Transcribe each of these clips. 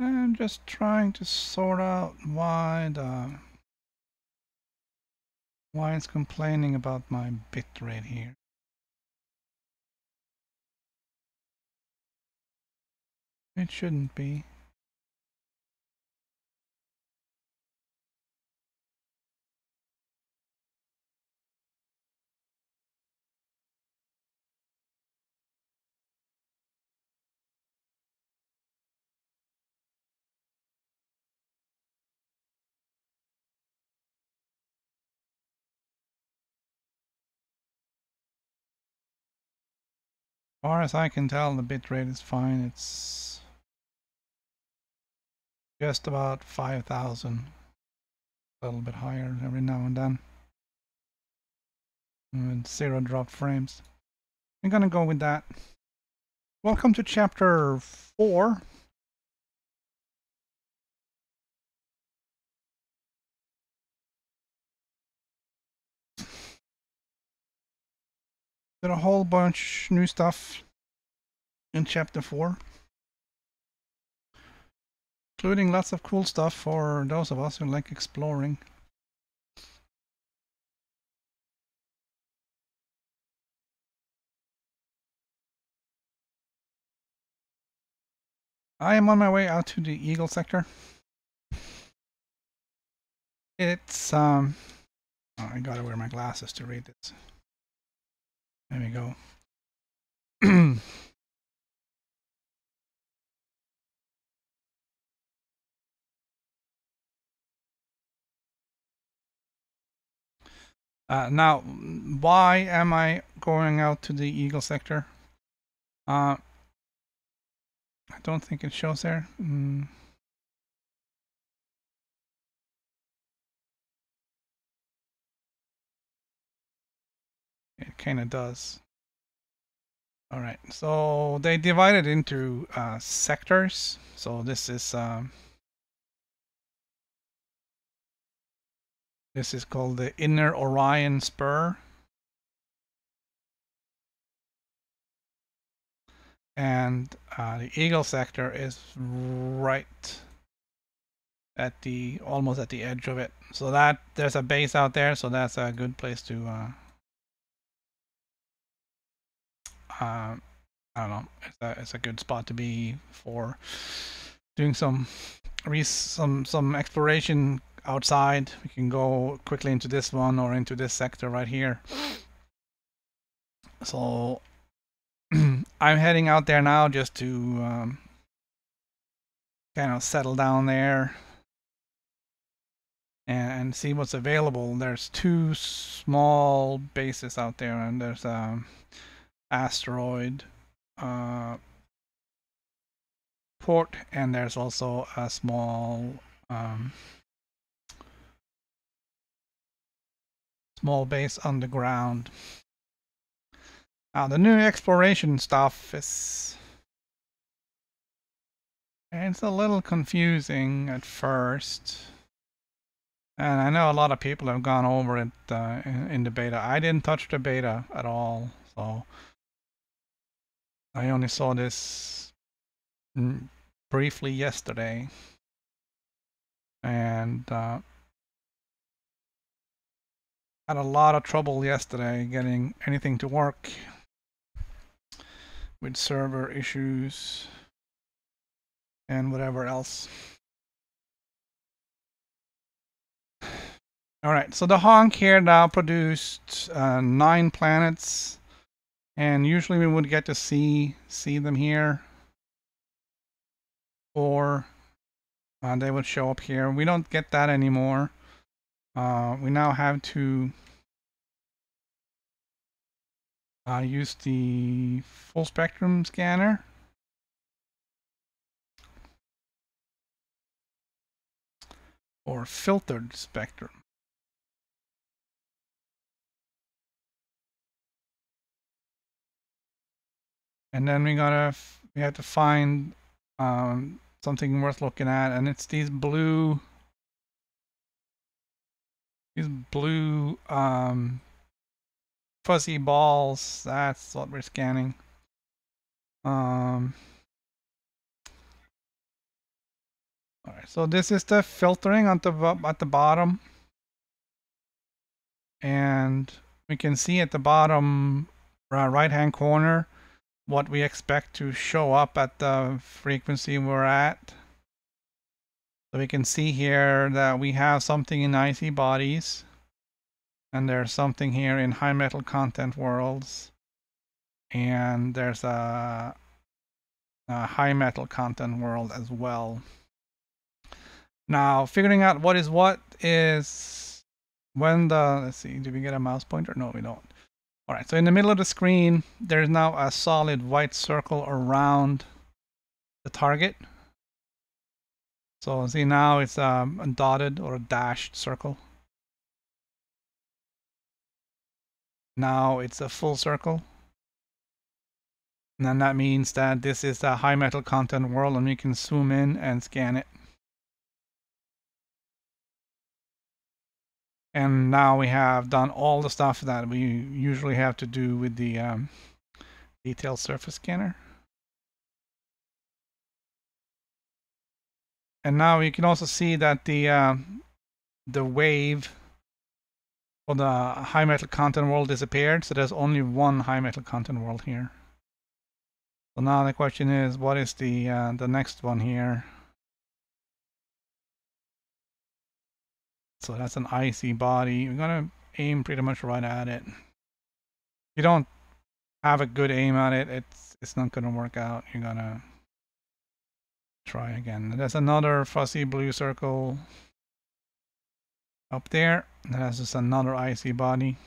I'm just trying to sort out why it's complaining about my bitrate here. It shouldn't be. As far as I can tell, the bitrate is fine. It's just about 5,000. A little bit higher every now and then. And 0 drop frames. I'm gonna go with that. Welcome to chapter 4. Got a whole bunch new stuff in chapter 4. Including lots of cool stuff for those of us who like exploring. I am on my way out to the Eagle sector. It's oh, I gotta wear my glasses to read this. There we go. Now, why am I going out to the Eagle sector? I don't think it shows there. It kind of does. All right, so they divided into sectors. So this is called the Inner Orion Spur. And the Eagle sector is right at almost at the edge of it. So that there's a base out there, so that's a good place to I don't know. It's a good spot to be for doing some exploration outside. We can go quickly into this one or into this sector right here. So I'm heading out there now just to kind of settle down there and see what's available. There's 2 small bases out there, and there's asteroid port, and there's also a small base underground. Now the new exploration stuff it's a little confusing at first, and I know a lot of people have gone over it in the beta. I didn't touch the beta at all, so I only saw this briefly yesterday, and had a lot of trouble yesterday getting anything to work with server issues and whatever else. All right, so the honk here now produced 9 planets, and usually we would get to see them here, or they would show up here. We don't get that anymore. We now have to use the full spectrum scanner. Or filtered spectrum. And then we have to find something worth looking at, and it's these blue fuzzy balls. That's what we're scanning. All right, so this is the filtering at the bottom, and we can see at the bottom right hand corner what we expect to show up at the frequency we're at. So we can see here that we have something in icy bodies, and there's something here in high metal content worlds, and there's a high metal content world as well. Now, figuring out what is when the, let's see, do we get a mouse pointer? No, we don't. All right, so in the middle of the screen, there's now a solid white circle around the target. So see, now it's a dotted or a dashed circle. Now it's a full circle. And then that means that this is a high metal content world, and we can zoom in and scan it. And now we have done all the stuff that we usually have to do with the detailed surface scanner. And now you can also see that the wave for the high metal content world disappeared, so there's only one high metal content world here. So now the question is, what is the next one here? So that's an icy body. We're gonna aim pretty much right at it. If you don't have a good aim at it, it's not gonna work out. You're gonna try again. There's another fuzzy blue circle up there. That's just another icy body.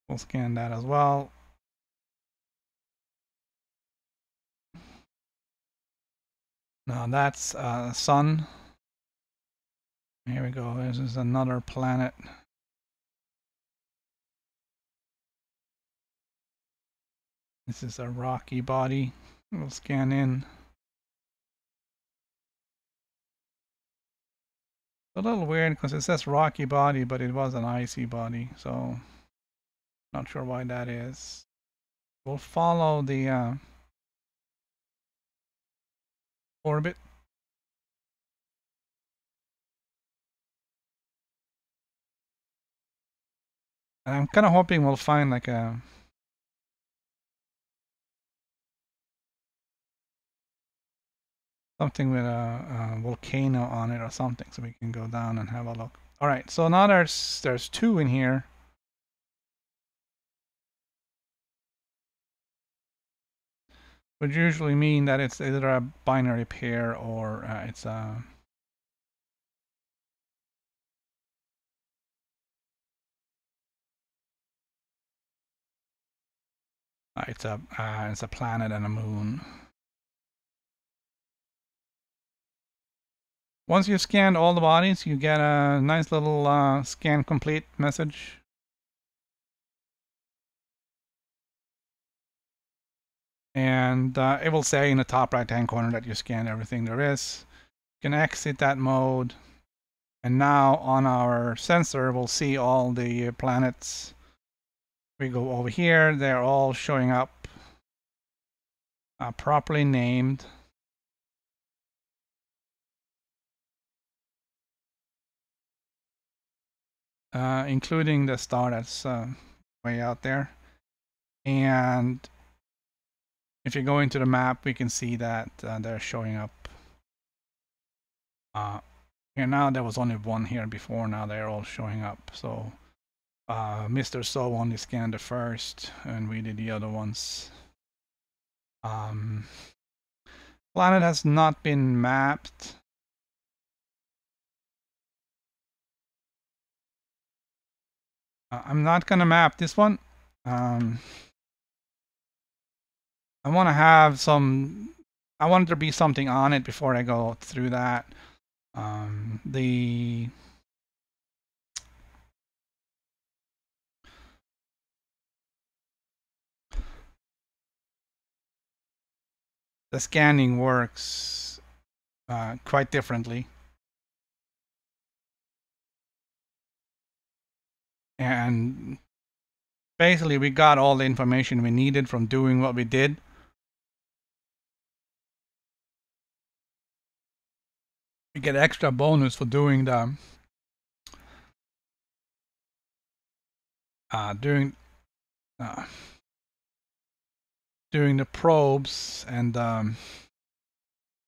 We'll scan that as well. Now that's sun. Here we go. This is another planet. This is a rocky body. We'll scan in. A little weird because it says rocky body, but it was an icy body, so not sure why that is. We'll follow the orbit. And I'm kind of hoping we'll find like a something with a volcano on it or something, so we can go down and have a look. All right, so now there's two in here. Would usually mean that it's either a binary pair or it's a it's a planet and a moon. Once you've scanned all the bodies, you get a nice little scan complete message. And it will say in the top right hand corner that you scanned everything there is. You can exit that mode. And now on our sensor, we'll see all the planets. We go over here, they're all showing up properly named. Including the star that's way out there. And if you go into the map, we can see that they're showing up. Here now, there was only one here before. Now they're all showing up. So Mr. So only scanned the first, and we did the other ones. Planet has not been mapped. I'm not gonna map this one. I want to have some. I want there to be something on it before I go through that. The scanning works quite differently. And basically, we got all the information we needed from doing what we did. You get extra bonus for doing the doing uh, doing the probes and the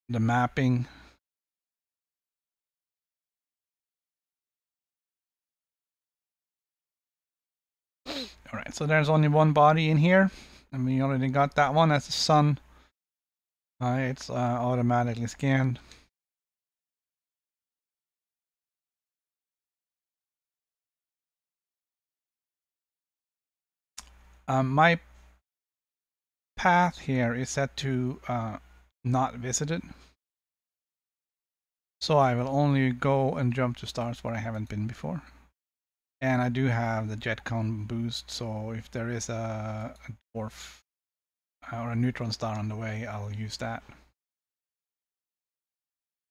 mapping. All right, so there's only one body in here, and we already got that one as the sun. It's automatically scanned. My path here is set to not visited, so I will only go and jump to stars where I haven't been before. And I do have the jet count boost, so if there is a dwarf or a neutron star on the way, I'll use that.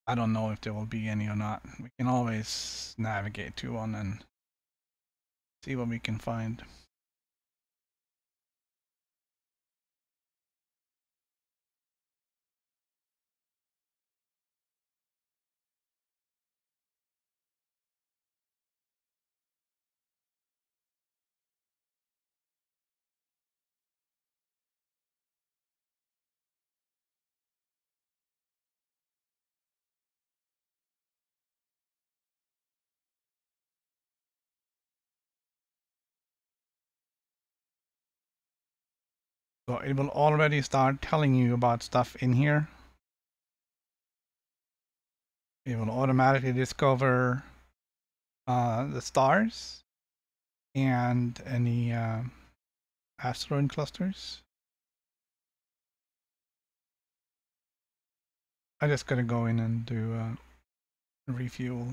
I don't know if there will be any or not. We can always navigate to one and see what we can find. So it will already start telling you about stuff in here. It will automatically discover the stars and any asteroid clusters. I just gotta go in and do refuel.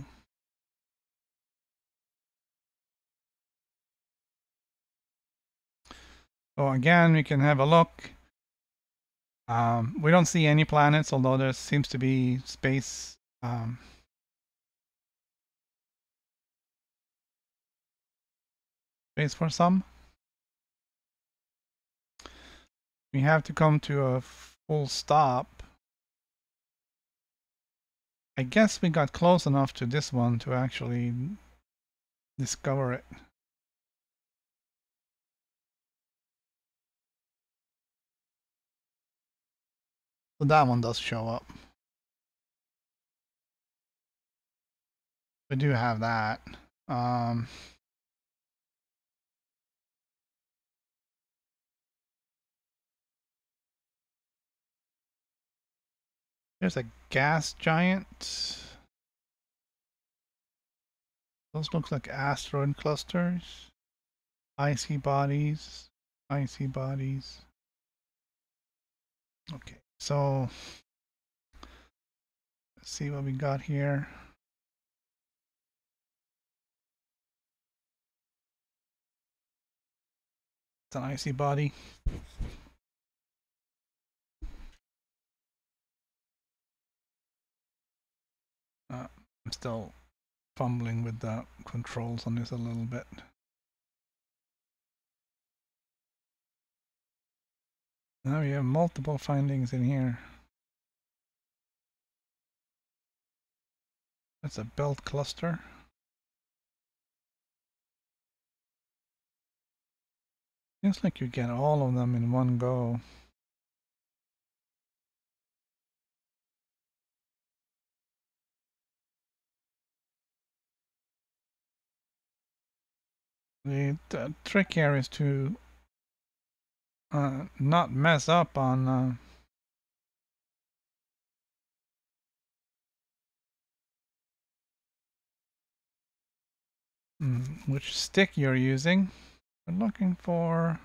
So again, we can have a look. We don't see any planets, although there seems to be space. Space for some. We have to come to a full stop. I guess we got close enough to this one to actually discover it. So that one does show up. We do have that. There's a gas giant. Those look like asteroid clusters. Icy bodies. Icy bodies. Okay, so let's see what we got here. It's an icy body. I'm still fumbling with the controls on this a little bit. Now we have multiple findings in here. That's a belt cluster. Seems like you get all of them in one go. The trick here is to not mess up on which stick you're using. We're looking for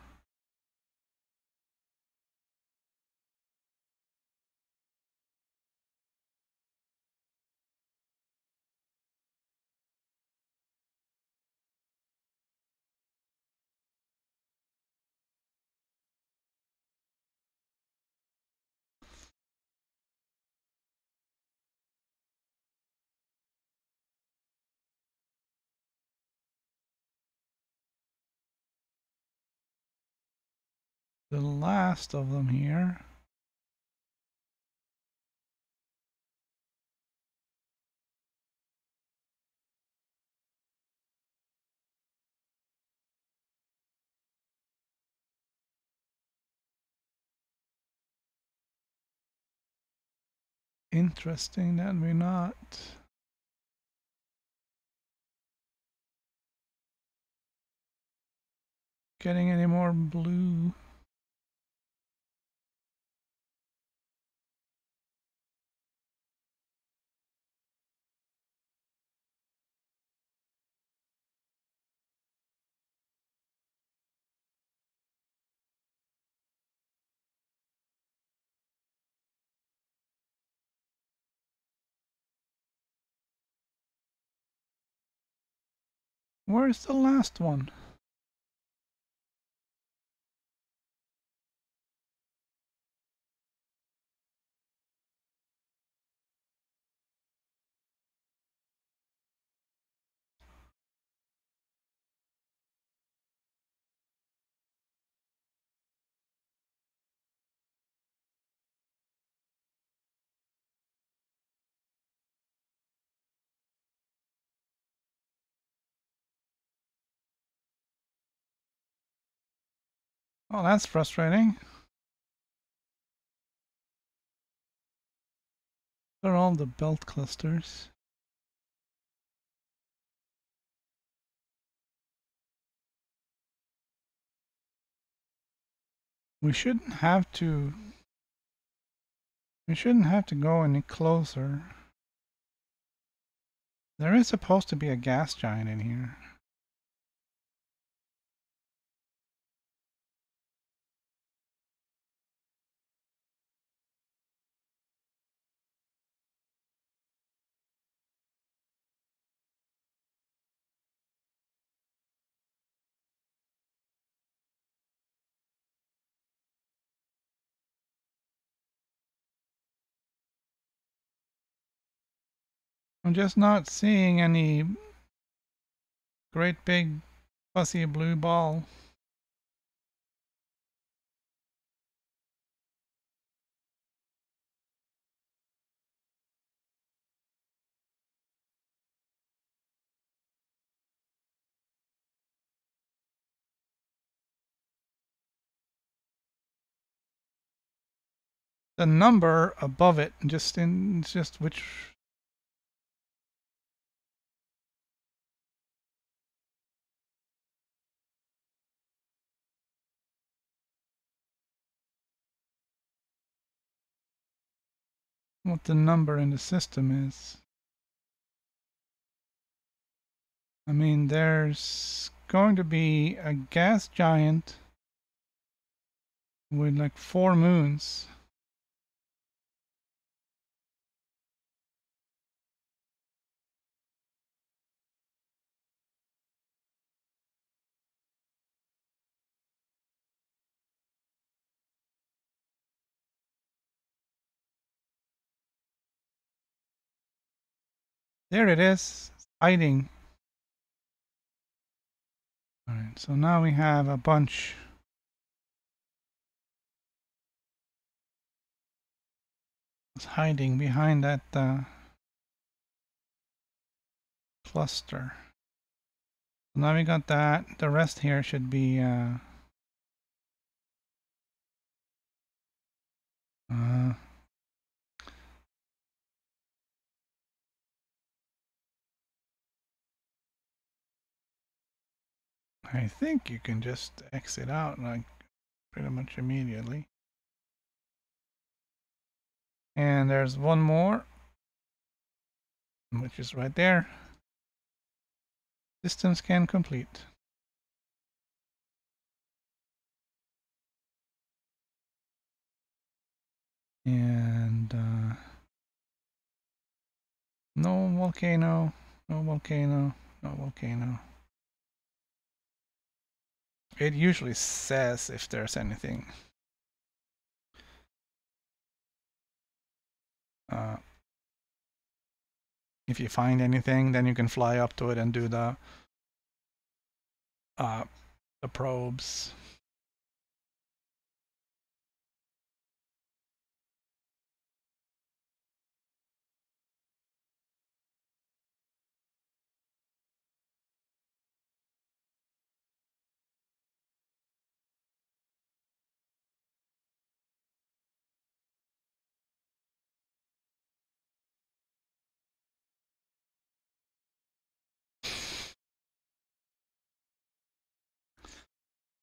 the last of them here. interesting that we're not getting any more blue. Where's the last one? Oh, that's frustrating. They're all the belt clusters. We shouldn't have to go any closer. There is supposed to be a gas giant in here. I'm just not seeing any great big fuzzy blue ball. The number above it, just which. What the number in the system is. I mean, there's going to be a gas giant with like 4 moons. There it is, hiding. All right, so now we have a bunch. It's hiding behind that cluster. So now we got that. The rest here should be I think you can just exit out like pretty much immediately. And there's one more, which is right there. System scan complete. And no volcano, no volcano, no volcano. It usually says if there's anything. If you find anything, then you can fly up to it and do the probes.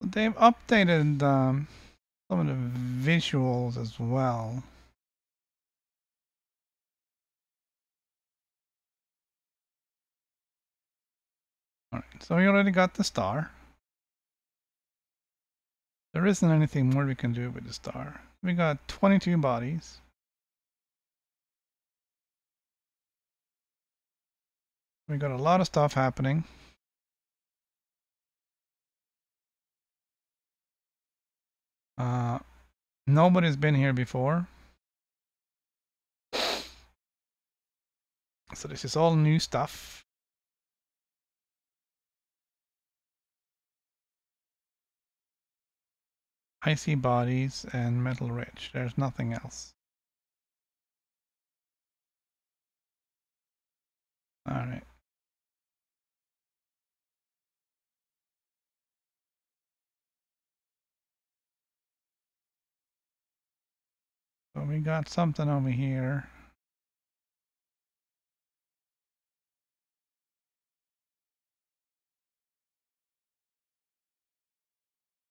They've updated some of the visuals as well. Alright, so we already got the star. There isn't anything more we can do with the star. We got 22 bodies. We got a lot of stuff happening. Nobody's been here before. So this is all new stuff. Icy bodies and metal rich. There's nothing else. Alright. So we got something over here.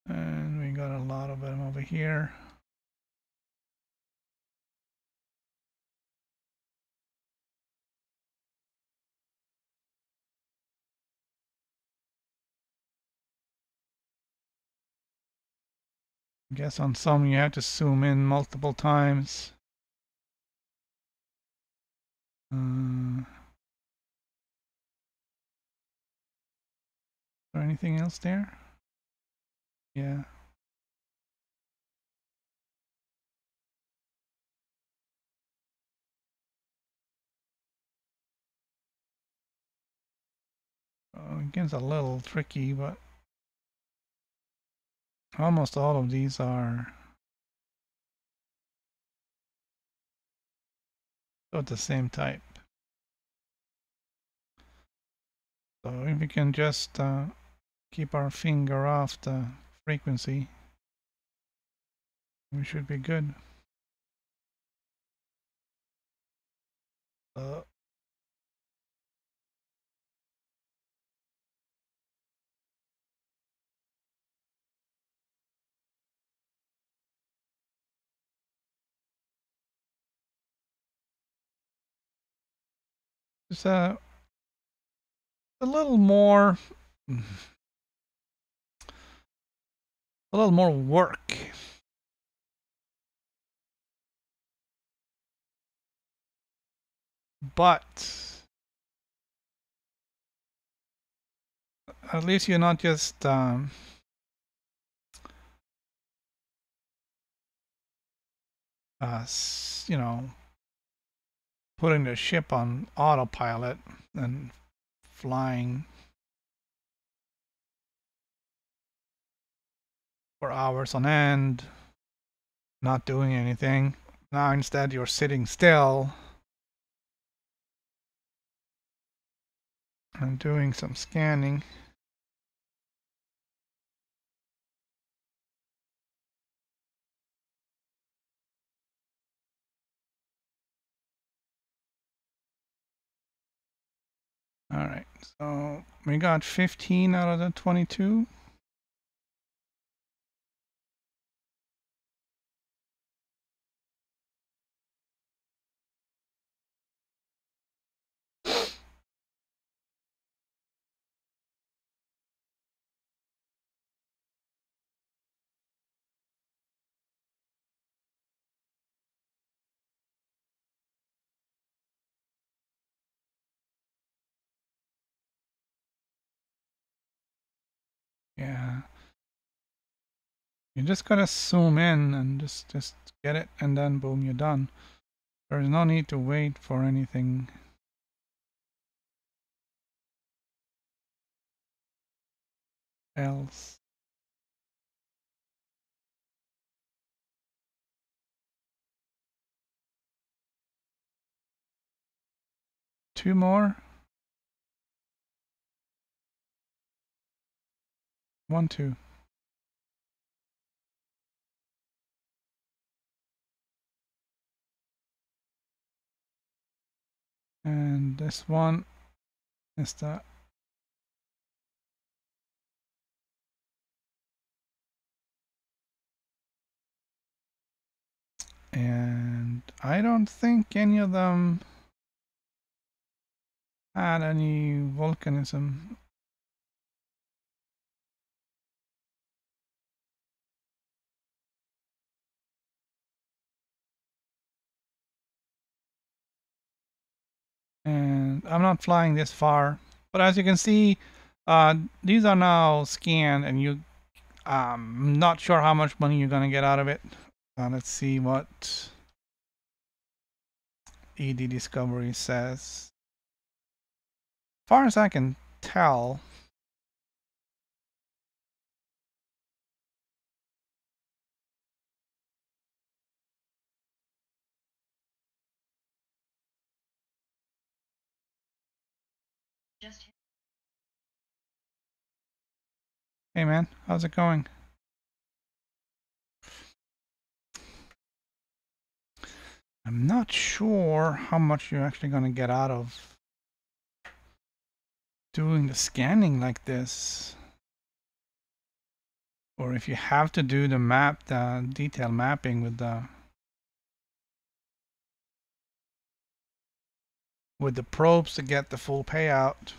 And we got a lot of them over here. I guess on some you have to zoom in multiple times. Is there anything else there? Yeah. It gets a little tricky, but almost all of these are of the same type. So if we can just keep our finger off the frequency, we should be good. It's a little more, work. But at least you're not just you know, putting the ship on autopilot and flying for hours on end, not doing anything. Now instead you're sitting still and doing some scanning. Alright, so we got 15 out of the 22. Yeah. You just gotta zoom in and just get it, and then boom, you're done. There's no need to wait for anything else. Two more. 1, 2. And this one is the And I don't think any of them had any volcanism. And I'm not flying this far, but as you can see, these are now scanned, and I'm not sure how much money you're gonna get out of it. Let's see what ED Discovery says. As far as I can tell, hey man, how's it going? I'm not sure how much you're actually going to get out of doing the scanning like this. Or if you have to do the detail mapping with the probes to get the full payout.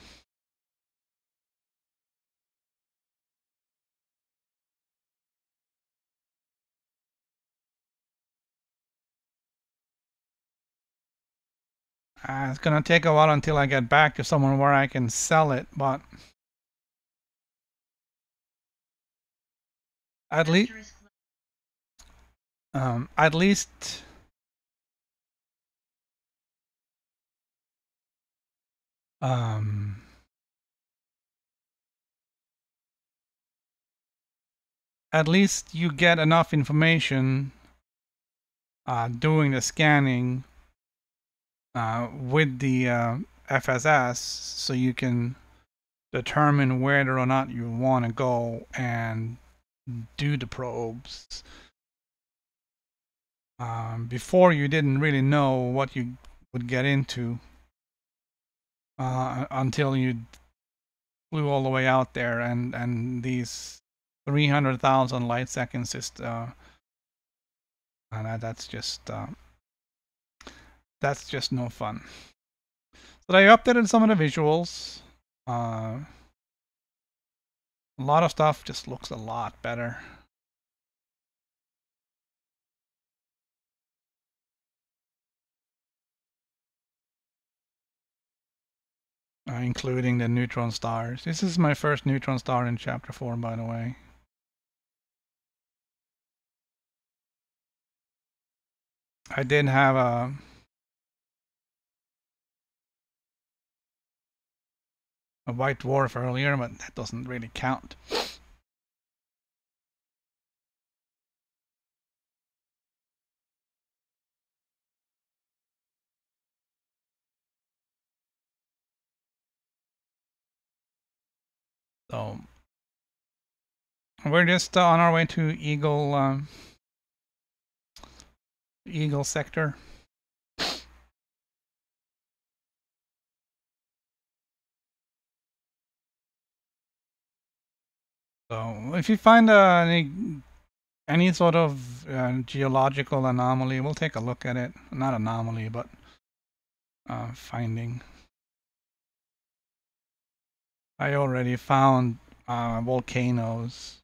It's going to take a while until I get back to someone where I can sell it, but at least at least at least you get enough information doing the scanning with the FSS, so you can determine whether or not you want to go and do the probes. Before, you didn't really know what you would get into until you flew all the way out there, and these 300,000 light seconds just and that's just no fun. So I updated some of the visuals. A lot of stuff just looks a lot better. Including the neutron stars. This is my first neutron star in chapter 4, by the way. I did have a white dwarf earlier, but that doesn't really count. So we're just on our way to Eagle sector. So if you find any sort of geological anomaly, we'll take a look at it. Not anomaly, but finding. I already found volcanoes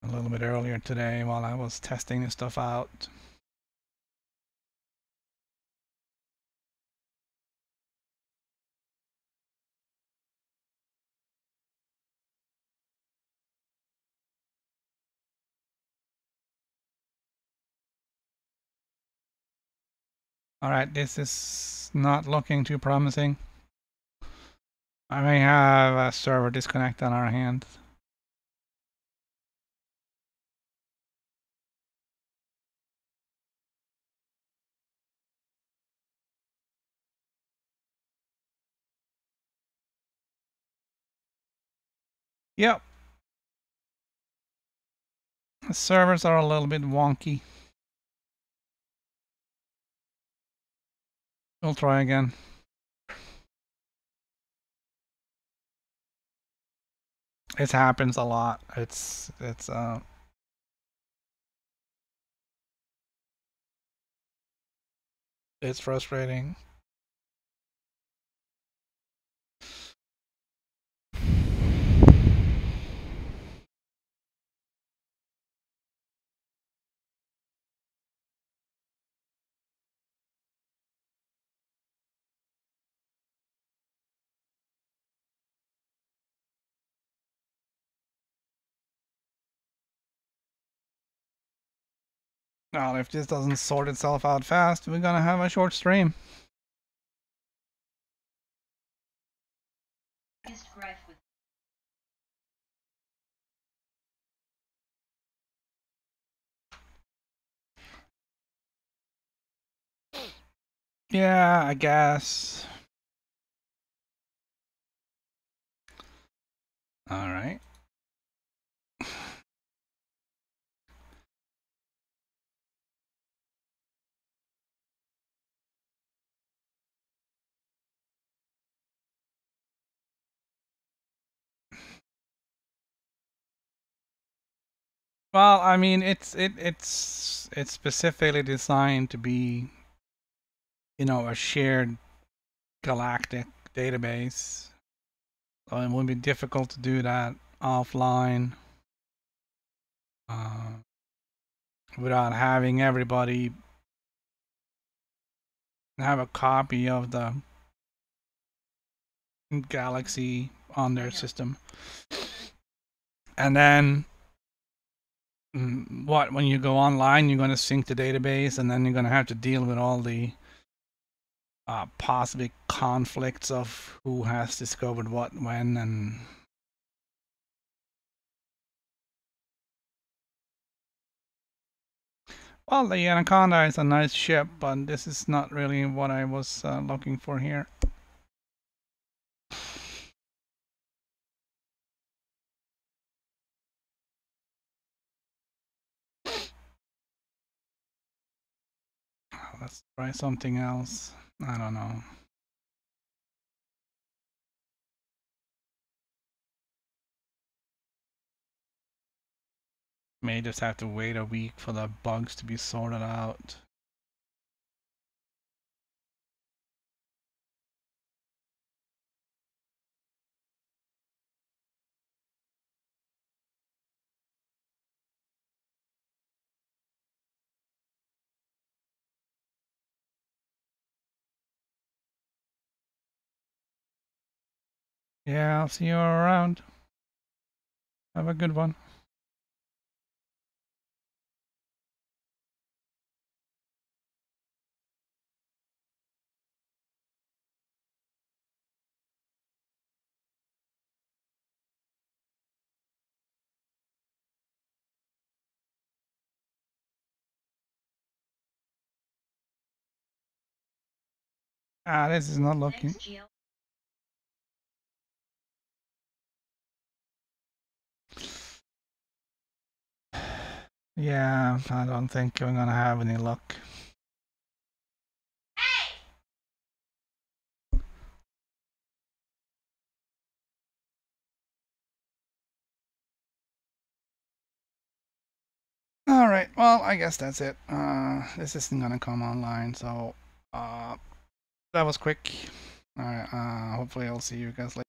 a little bit earlier today while I was testing this stuff out. Alright, this is not looking too promising. I may have a server disconnect on our hands. Yep. The servers are a little bit wonky. We'll try again. It happens a lot. It's It's frustrating. Well, if this doesn't sort itself out fast, we're gonna have a short stream. Yeah, I guess. All right. Well, I mean, it's specifically designed to be, you know, a shared galactic database. So it would be difficult to do that offline without having everybody have a copy of the galaxy on their system. And then when you go online, you're going to sync the database, and then you're going to have to deal with all the possible conflicts of who has discovered what when. And well, the Anaconda is a nice ship, but this is not really what I was looking for here. Let's try something else. I don't know. May just have to wait a week for the bugs to be sorted out. Yeah, I'll see you around. Have a good one. This is not looking. Yeah, I don't think we're gonna have any luck. Alright, well, I guess that's it. This isn't gonna come online, so that was quick. Alright, hopefully I'll see you guys later.